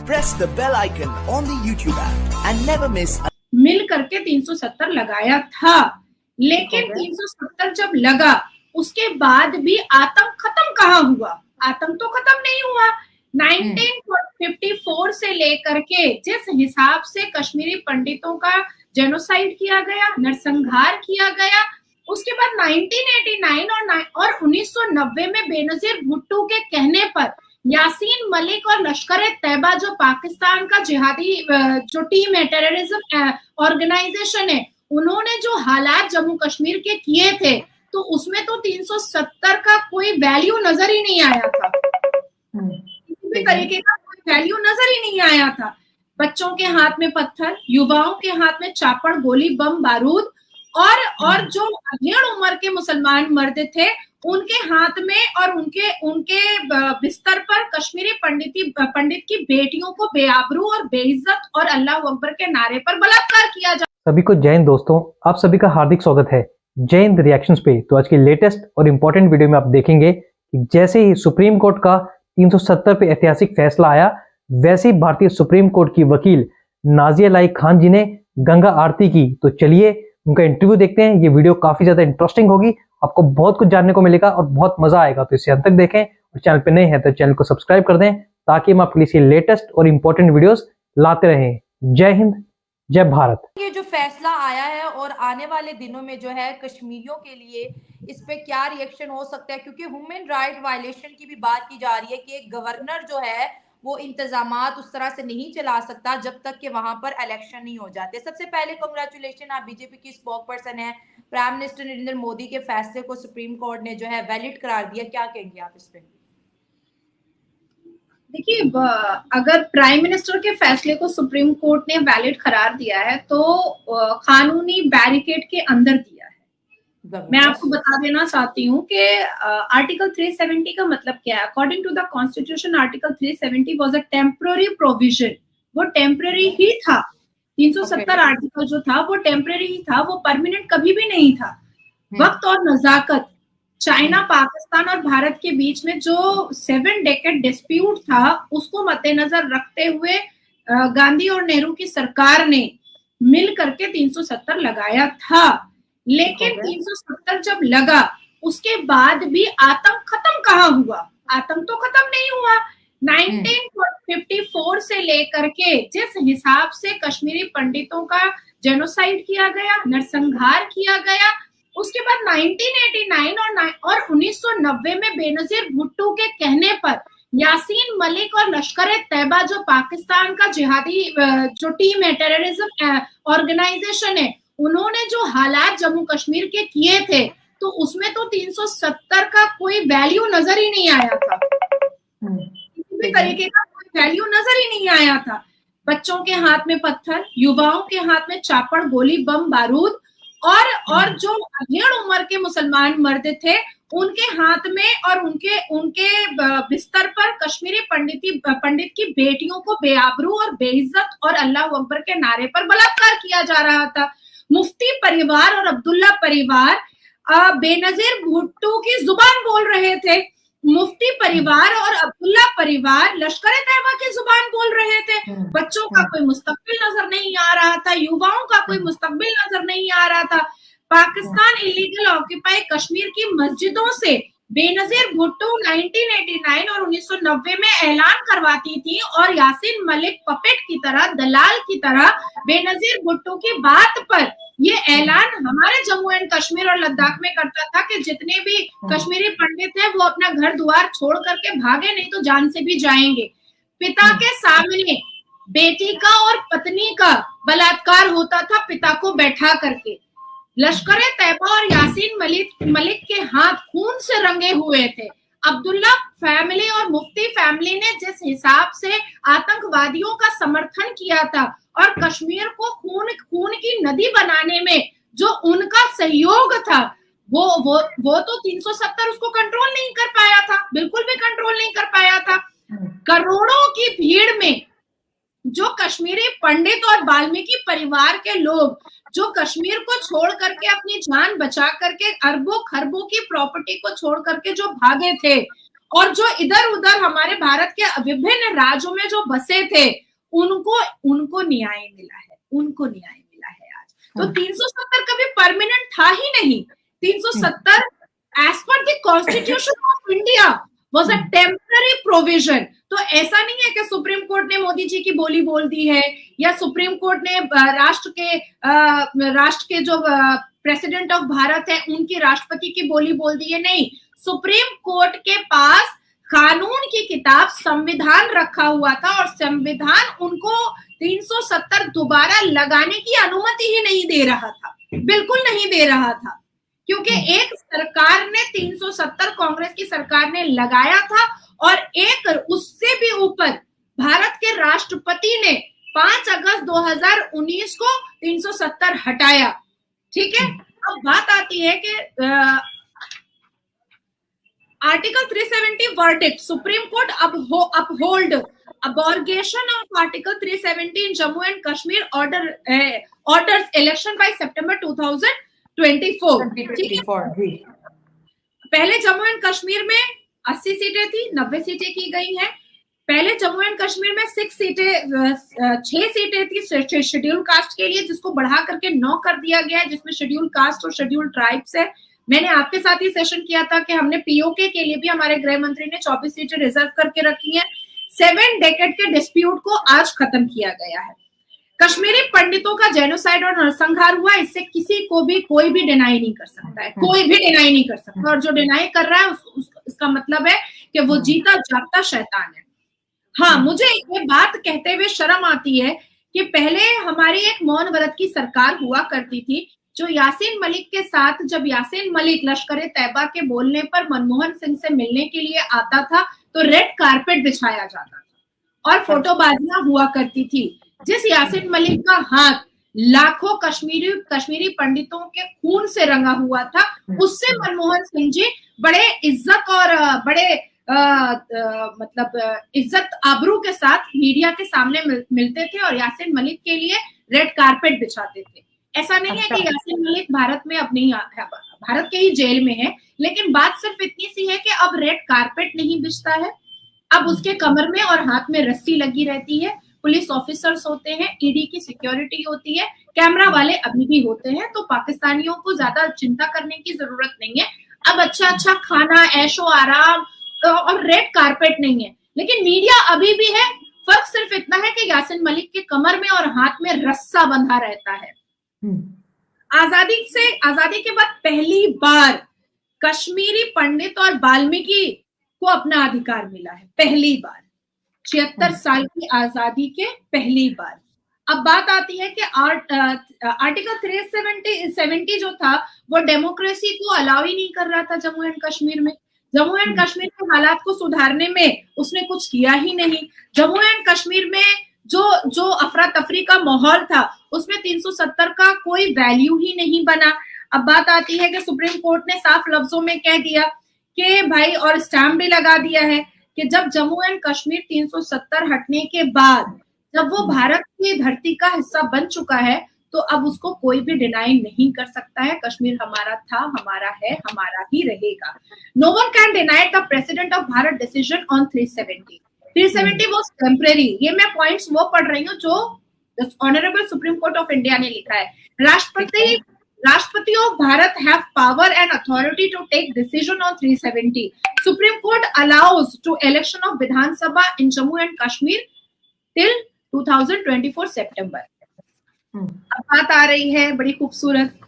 press the bell icon on the YouTube app and never miss. मिल करके 370 लगाया था, लेकिन 370 जब लगा उसके बाद भी आतंक खत्म कहाँ हुआ? आतंक तो खत्म नहीं हुआ। 1954 से लेकर के जिस हिसाब से कश्मीरी पंडितों का जेनोसाइड किया गया, नरसंहार किया गया, उसके बाद 1989 और 1990 में बेनजीर भुट्टो के कहने पर यासीन मलिक और लश्कर तैयबा जो पाकिस्तान का जिहादी जो टीम है, टेररिज्म ऑर्गेनाइजेशन है, उन्होंने जो हालात जम्मू कश्मीर के किए थे, तो उसमें तो 370 का कोई वैल्यू नजर ही नहीं आया था। किसी भी तरीके का कोई वैल्यू नजर ही नहीं आया था। बच्चों के हाथ में पत्थर, युवाओं के हाथ में चापड़, गोली, बम, बारूद और जो अधेड़ उम्र के मुसलमान मर्द थे उनके हाथ में और उनके बिस्तर पर कश्मीरी पंडित की बेटियों को बेआबरू और बेइज्जत और अल्लाह अकबर के नारे पर बलात्कार किया जा। सभी को जय हिंद दोस्तों, आप सभी का हार्दिक स्वागत है जय हिंद रिएक्शंस पे। तो आज की लेटेस्ट और इम्पोर्टेंट वीडियो में आप देखेंगे कि जैसे ही सुप्रीम कोर्ट का 370 पे ऐतिहासिक फैसला आया, वैसे ही भारतीय सुप्रीम कोर्ट की वकील नाजिया लाइक खान जी ने गंगा आरती की। तो चलिए उनका इंटरव्यू देखते हैं। ये वीडियो काफी ज्यादा इंटरेस्टिंग होगी, आपको बहुत कुछ जानने को मिलेगा और बहुत मजा आएगा। तो इसे अंत तक देखें और चैनल पे नए हैं तो चैनल को सब्सक्राइब कर दें ताकि हम आपके लिए लेटेस्ट और इंपॉर्टेंट वीडियोस लाते रहें। जय हिंद, जय भारत। ये जो फैसला आया है और आने वाले दिनों में जो है कश्मीरियों के लिए इस पे क्या रिएक्शन हो सकता है, क्योंकि ह्यूमन राइट वायलेशन की भी बात की जा रही है कि एक गवर्नर जो है वो इंतजामात उस तरह से नहीं चला सकता जब तक कि वहां पर इलेक्शन नहीं हो जाते। सबसे पहले कांग्रेचुलेशन, आप बीजेपी की स्पोक पर्सन है। प्राइम मिनिस्टर नरेंद्र मोदी के फैसले को सुप्रीम कोर्ट ने जो है वैलिड करार दिया, क्या कहेंगे आप इस पे? देखिए, अगर प्राइम मिनिस्टर के फैसले को सुप्रीम कोर्ट ने वैलिड करार दिया है तो कानूनी बैरिकेड के अंदर दिया है। मैं आपको बता देना चाहती हूँ कि आर्टिकल 370 का मतलब क्या है। According to the constitution, article 370 was a temporary provision. वो टेम्पररी ही था। 370 आर्टिकल जो था वो टेम्पररी ही था, वो परमानेंट कभी भी नहीं था। वक्त और नजाकत, चाइना, पाकिस्तान और भारत के बीच में जो 7 डेकेड डिस्प्यूट था, उसको मद्देनजर रखते हुए गांधी और नेहरू की सरकार ने मिल करके 370 लगाया था, लेकिन 370 जब लगा उसके बाद भी आतंक खत्म कहाँ हुआ? आतंक तो खत्म नहीं हुआ। 1954 से लेकर के जिस हिसाब से कश्मीरी पंडितों का जेनोसाइड किया गया, नरसंहार किया गया, उसके बाद 1989 और 1990 में बेनजीर भुट्टो के कहने पर यासीन मलिक और लश्कर तैयबा जो पाकिस्तान का जिहादी जो टीम है, टेररिज्म ऑर्गेनाइजेशन है, उन्होंने जो हालात जम्मू कश्मीर के किए थे, तो उसमें तो 370 का कोई वैल्यू नजर ही नहीं आया था। किसी भी तरीके का कोई वैल्यू नजर ही नहीं आया था। बच्चों के हाथ में पत्थर, युवाओं के हाथ में चापड़, गोली, बम, बारूद और जो अधेड़ उम्र के मुसलमान मर्द थे उनके हाथ में और उनके बिस्तर पर कश्मीरी पंडित की बेटियों को बेआबरू और बेइज्जत और अल्लाह अकबर के नारे पर बलात्कार किया जा रहा था। मुफ्ती परिवार और अब्दुल्ला परिवार बेनजीर भुट्टो की जुबान बोल रहे थे। मुफ्ती परिवार और अब्दुल्ला परिवार लश्कर तैयबा की जुबान बोल रहे थे। बच्चों का कोई मुस्तकबिल नजर नहीं आ रहा था, युवाओं का कोई मुस्तकबिल नजर नहीं आ रहा था। पाकिस्तान इलीगल ऑक्यूपाई कश्मीर की मस्जिदों से बेनजीर भुट्टो 1989 और 1990 में ऐलान करवाती थी और यासीन मलिक पपेट की तरह, दलाल की तरह बेनजीर भुट्टो की बात पर ये ऐलान हमारे जम्मू एंड कश्मीर और लद्दाख में करता था कि जितने भी कश्मीरी पंडित हैं वो अपना घर द्वार छोड़ करके भागे, नहीं तो जान से भी जाएंगे। पिता के सामने बेटी का और पत्नी का बलात्कार होता था, पिता को बैठा करके। लश्कर तैयबा और यासीन मलिक के हाथ खून से रंगे हुए थे। अब्दुल्ला फैमिली और मुफ्ती फैमिली ने जिस हिसाब से आतंकवादियों का समर्थन किया था और कश्मीर को खून की नदी बनाने में जो उनका सहयोग था, वो तो 370 उसको कंट्रोल नहीं कर पाया था, बिल्कुल भी कंट्रोल नहीं कर पाया था। करोड़ों की भीड़ में जो कश्मीरी पंडित और वाल्मीकि परिवार के लोग जो कश्मीर को छोड़ करके अपनी जान बचा करके अरबों खरबों की प्रॉपर्टी को छोड़ करके जो भागे थे और जो इधर उधर हमारे भारत के विभिन्न राज्यों में जो बसे थे उनको न्याय मिला है, उनको न्याय मिला है आज। तो 370 कभी परमानेंट था ही नहीं। 370 as per the constitution of India was a temporary provision. तो ऐसा नहीं है कि सुप्रीम कोर्ट ने मोदी जी की बोली बोल दी है, या सुप्रीम कोर्ट ने राष्ट्र के जो प्रेसिडेंट ऑफ भारत है उनकी राष्ट्रपति की बोली बोल दी है। नहीं, सुप्रीम कोर्ट के पास कानून की किताब संविधान रखा हुआ था और संविधान उनको 370 दोबारा लगाने की अनुमति ही नहीं दे रहा था, बिल्कुल नहीं दे रहा था, क्योंकि एक सरकार ने 370 कांग्रेस की सरकार ने लगाया था और एक उससे भी ऊपर भारत के राष्ट्रपति ने 5 अगस्त 2019 को 370 हटाया। ठीक है, अब बात आती है कि article 370 verdict, supreme court uphold abrogation of Article 370 in Jammu and Kashmir orders election by September 2024। पहले जम्मू एंड कश्मीर में 80 सीटें थी, 90 सीटें की गई हैं। पहले जम्मू एंड कश्मीर में 6 सीटें थी शेड्यूल कास्ट के लिए, जिसको बढ़ा करके 9 कर दिया गया है, जिसमें शेड्यूल कास्ट और शेड्यूल ट्राइब्स है। मैंने आपके साथ ही सेशन किया था कि हमने पीओके के लिए भी हमारे गृह मंत्री ने 24 सीटें रिजर्व करके रखी हैं। 7 डेकेड के डिस्प्यूट को आज खत्म किया गया है। कश्मीरी पंडितों का जेनोसाइड और नरसंहार हुआ, इससे किसी को भी कोई भी डिनाई नहीं कर सकता है, कोई भी डिनाई नहीं कर सकता। और जो डिनाई कर रहा है इसका मतलब है कि वो जीता जागता शैतान है। हाँ, मुझे ये बात कहते हुए शर्म आती है कि पहले हमारी एक मौन व्रत की सरकार हुआ करती थी, जो यासीन मलिक के साथ, जब यासीन मलिक लश्कर तैयबा के बोलने पर मनमोहन सिंह से मिलने के लिए आता था तो रेड कारपेट बिछाया जाता था और फोटोबाजियां हुआ करती थी। जिस यासीन मलिक का हाथ लाखों कश्मीरी पंडितों के खून से रंगा हुआ था, उससे मनमोहन सिंह जी बड़े इज्जत और बड़े इज्जत आबरू के साथ मीडिया के सामने मिलते थे और यासीन मलिक के लिए रेड कारपेट बिछाते थे। ऐसा नहीं है कि यासीन मलिक भारत में अब नहीं आता, भारत के ही जेल में है, लेकिन बात सिर्फ इतनी सी है कि अब रेड कारपेट नहीं बिछता है, अब उसके कमर में और हाथ में रस्सी लगी रहती है। पुलिस ऑफिसर्स होते हैं, ईडी की सिक्योरिटी होती है, कैमरा वाले अभी भी होते हैं। तो पाकिस्तानियों को ज्यादा चिंता करने की जरूरत नहीं है। अब अच्छा खाना, ऐशो आराम और रेड कारपेट नहीं है, लेकिन मीडिया अभी भी है। फर्क सिर्फ इतना है कि यासीन मलिक के कमर में और हाथ में रस्सा बंधा रहता है। आजादी के बाद पहली बार कश्मीरी पंडित और वाल्मीकि को अपना अधिकार मिला है, पहली बार 76 साल की आजादी के पहली बार। अब बात आती है कि आर्टिकल 370 जो था वो डेमोक्रेसी को अलाउ ही नहीं कर रहा था जम्मू एंड कश्मीर में। जम्मू एंड कश्मीर के हालात को सुधारने में उसने कुछ किया ही नहीं। जम्मू एंड कश्मीर में जो अफरा तफरी का माहौल था उसमें 370 का कोई वैल्यू ही नहीं बना। अब बात आती है कि सुप्रीम कोर्ट ने साफ लफ्जों में कह दिया कि भाई, और स्टैम्प भी लगा दिया है कि जब जम्मू एंड कश्मीर 370 हटने के बाद जब वो भारत की धरती का हिस्सा बन चुका है तो अब उसको कोई भी डिनाई नहीं कर सकता है। कश्मीर हमारा था, हमारा है, हमारा ही रहेगा। No one can deny the president of Bharat decision on 370। 370 was temporary. ये मैं पॉइंट्स वो पढ़ रही हूँ जो honourable supreme court of India ने लिखा है। राष्ट्रपति of Bharat have power and authority to take decision on 370। Supreme court allows to election of Vidhansabha in Jammu and Kashmir till 2024 सितंबर। अब बात आ रही है बड़ी खूबसूरत।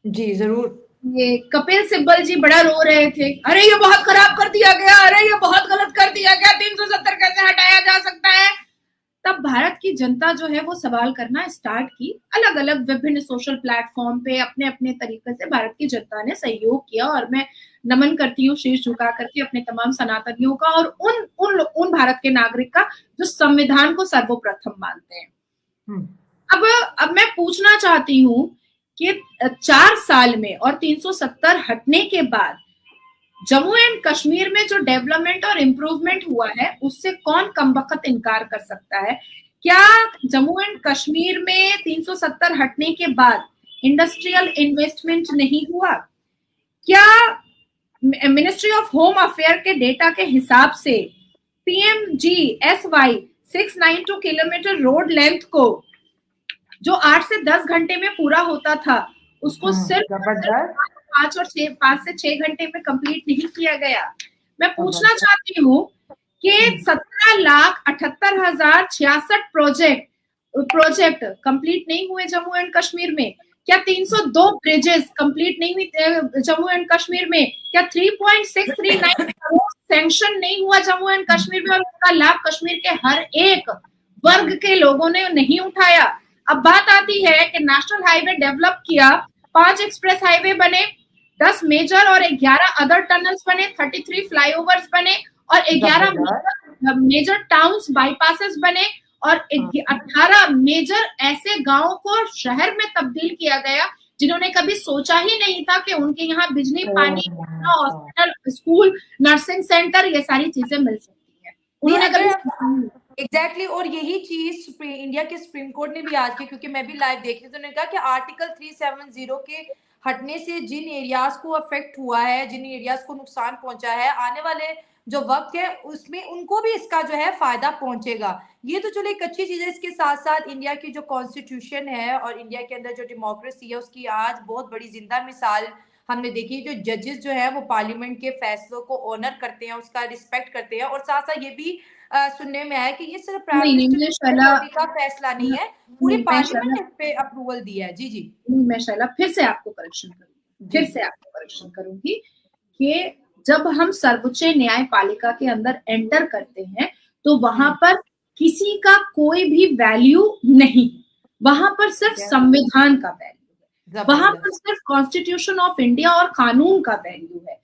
जी जरूर। ये कपिल सिब्बल जी बड़ा रो रहे थे, अरे ये बहुत खराब कर दिया गया, अरे ये बहुत गलत कर दिया गया, 370 कैसे हटाया जा सकता है। तब भारत की जनता जो है वो सवाल करना स्टार्ट की। अलग अलग विभिन्न सोशल प्लेटफॉर्म पे अपने अपने तरीके से भारत की जनता ने सहयोग किया और मैं नमन करती हूँ शीश झुका करके अपने तमाम सनातनियों का और उन भारत के नागरिक का जो संविधान को सर्वप्रथम मानते हैं। अब मैं पूछना चाहती हूँ कि 4 साल में और 370 हटने के बाद जम्मू एंड कश्मीर में जो डेवलपमेंट और इम्प्रूवमेंट हुआ है उससे कौन कमबख्त इनकार कर सकता है? क्या जम्मू एंड कश्मीर में 370 हटने के बाद इंडस्ट्रियल इन्वेस्टमेंट नहीं हुआ? क्या मिनिस्ट्री ऑफ होम अफेयर के डेटा के हिसाब से PMGSY 692 किलोमीटर रोड लेंथ को जो 8 से 10 घंटे में पूरा होता था, उसको सिर्फ 5 से 6 घंटे में कंप्लीट नहीं किया गया। मैं पूछना चाहती हूँ कि 17,78,066 प्रोजेक्ट कंप्लीट नहीं हुए जम्मू एंड कश्मीर में? क्या 302 ब्रिजेस कंप्लीट नहीं हुई जम्मू एंड कश्मीर में? क्या 3.639 करोड़ सैंक्शन नहीं हुआ जम्मू एंड कश्मीर में? और उसका लाभ कश्मीर के हर एक वर्ग के लोगों ने नहीं उठाया। अब बात आती है कि नेशनल हाईवे डेवलप किया, 5 एक्सप्रेस हाईवे बने, 10 मेजर और 11 अदर टनल्स बने, 33 फ्लाईओवर्स बने और 11 मेजर टाउन्स बाईपासेस बने और 18 मेजर ऐसे गांवों को शहर में तब्दील किया गया जिन्होंने कभी सोचा ही नहीं था कि उनके यहाँ बिजली, पानी, हॉस्पिटल, स्कूल, नर्सिंग सेंटर, ये सारी चीजें मिल सकती है। उन्होंने कभी एग्जैक्टली और यही चीज इंडिया के सुप्रीम कोर्ट ने भी आज की, क्योंकि मैं भी लाइव देख रही थी, उन्होंने कहा कि आर्टिकल 370 के हटने से जिन एरियाज को अफेक्ट हुआ है, जिन एरियाज को नुकसान पहुंचा है, आने वाले जो वक्त है उसमें उनको भी इसका जो है फायदा पहुंचेगा। ये तो चलो एक अच्छी चीज है। इसके साथ साथ इंडिया की जो कॉन्स्टिट्यूशन है और इंडिया के अंदर जो डेमोक्रेसी है उसकी आज बहुत बड़ी जिंदा मिसाल हमने देखी। जो जजेस जो है वो पार्लियामेंट के फैसलों को ऑनर करते हैं, उसका रिस्पेक्ट करते हैं और साथ साथ ये भी सुनने में आया कि ये सिर्फ प्राइम मिनिस्टर का फैसला नहीं है, पूरे पार्लियामेंट ने इस पे अप्रूवल दिया है। जी जी मैं शैला फिर से आपको करेक्शन करूंगी कि जब हम सर्वोच्च न्यायपालिका के अंदर एंटर करते हैं तो वहां पर किसी का कोई भी वैल्यू नहीं, वहां पर सिर्फ संविधान का वैल्यू है, वहां पर सिर्फ कॉन्स्टिट्यूशन ऑफ इंडिया और कानून का वैल्यू है।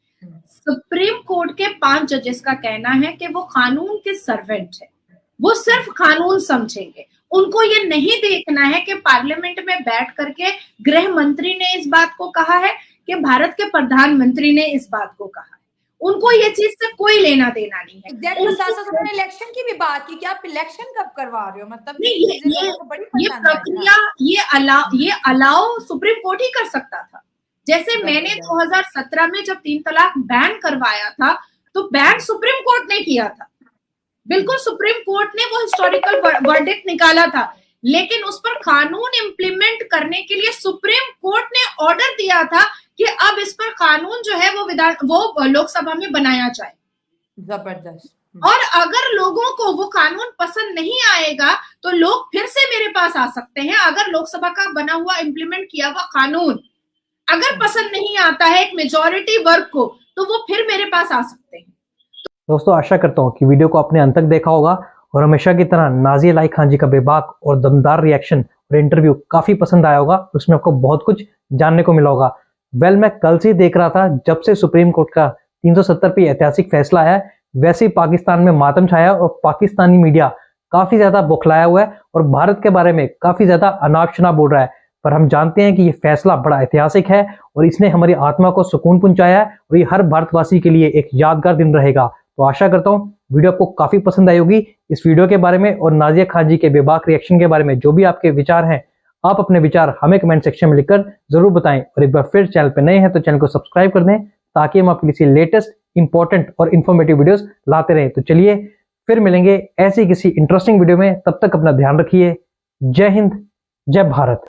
सुप्रीम कोर्ट के 5 जजेस का कहना है कि वो कानून के सर्वेंट है, वो सिर्फ कानून समझेंगे। उनको ये नहीं देखना है कि पार्लियामेंट में बैठ करके गृह मंत्री ने इस बात को कहा है कि भारत के प्रधानमंत्री ने इस बात को कहा है। उनको ये चीज से कोई लेना देना नहीं है। उन्होंने इलेक्शन की भी बात की कि आप इलेक्शन कब करवा रहे हो, मतलब ये प्रक्रिया ये अलाउ सुप्रीम कोर्ट ही कर सकता था। जैसे मैंने 2017 में जब 3 तलाक बैन करवाया था तो बैन सुप्रीम कोर्ट ने किया था, बिल्कुल सुप्रीम कोर्ट ने वो हिस्टोरिकल वर्डिक्ट निकाला था, लेकिन उस पर कानून इम्प्लीमेंट करने के लिए सुप्रीम कोर्ट ने ऑर्डर दिया था कि अब इस पर कानून जो है वो लोकसभा में बनाया जाए। जबरदस्त। और अगर लोगों को वो कानून पसंद नहीं आएगा तो लोग फिर से मेरे पास आ सकते हैं। अगर लोकसभा का बना हुआ इम्प्लीमेंट किया हुआ कानून अगर पसंद नहीं आता है एक मेजॉरिटी वर्ग को तो वो फिर मेरे पास आ सकते हैं। दोस्तों आशा करता हूँ कि वीडियो को आपने अंत तक देखा होगा और हमेशा की तरह नाज़िया अलाई खान जी का बेबाक और दमदार रिएक्शन और इंटरव्यू काफी पसंद आया होगा। उसमें आपको बहुत कुछ जानने को मिला होगा। मैं कल से देख रहा था, जब से सुप्रीम कोर्ट का 370 पे ऐतिहासिक फैसला आया वैसे ही पाकिस्तान में मातम छाया और पाकिस्तानी मीडिया काफी ज्यादा बौखलाया हुआ है और भारत के बारे में काफी ज्यादा अनाप शनाप बोल रहा है। पर हम जानते हैं कि ये फैसला बड़ा ऐतिहासिक है और इसने हमारी आत्मा को सुकून पहुंचाया है और ये हर भारतवासी के लिए एक यादगार दिन रहेगा। तो आशा करता हूँ वीडियो आपको काफी पसंद आई होगी। इस वीडियो के बारे में और नाज़िया खान जी के बेबाक रिएक्शन के बारे में जो भी आपके विचार हैं, आप अपने विचार हमें कमेंट सेक्शन में लिखकर जरूर बताएं। और एक बार फिर चैनल पर नए हैं तो चैनल को सब्सक्राइब कर दें ताकि हम आपके लिए लेटेस्ट इंपॉर्टेंट और इन्फॉर्मेटिव वीडियोस लाते रहें। तो चलिए फिर मिलेंगे ऐसी किसी इंटरेस्टिंग वीडियो में, तब तक अपना ध्यान रखिए। जय हिंद, जय भारत।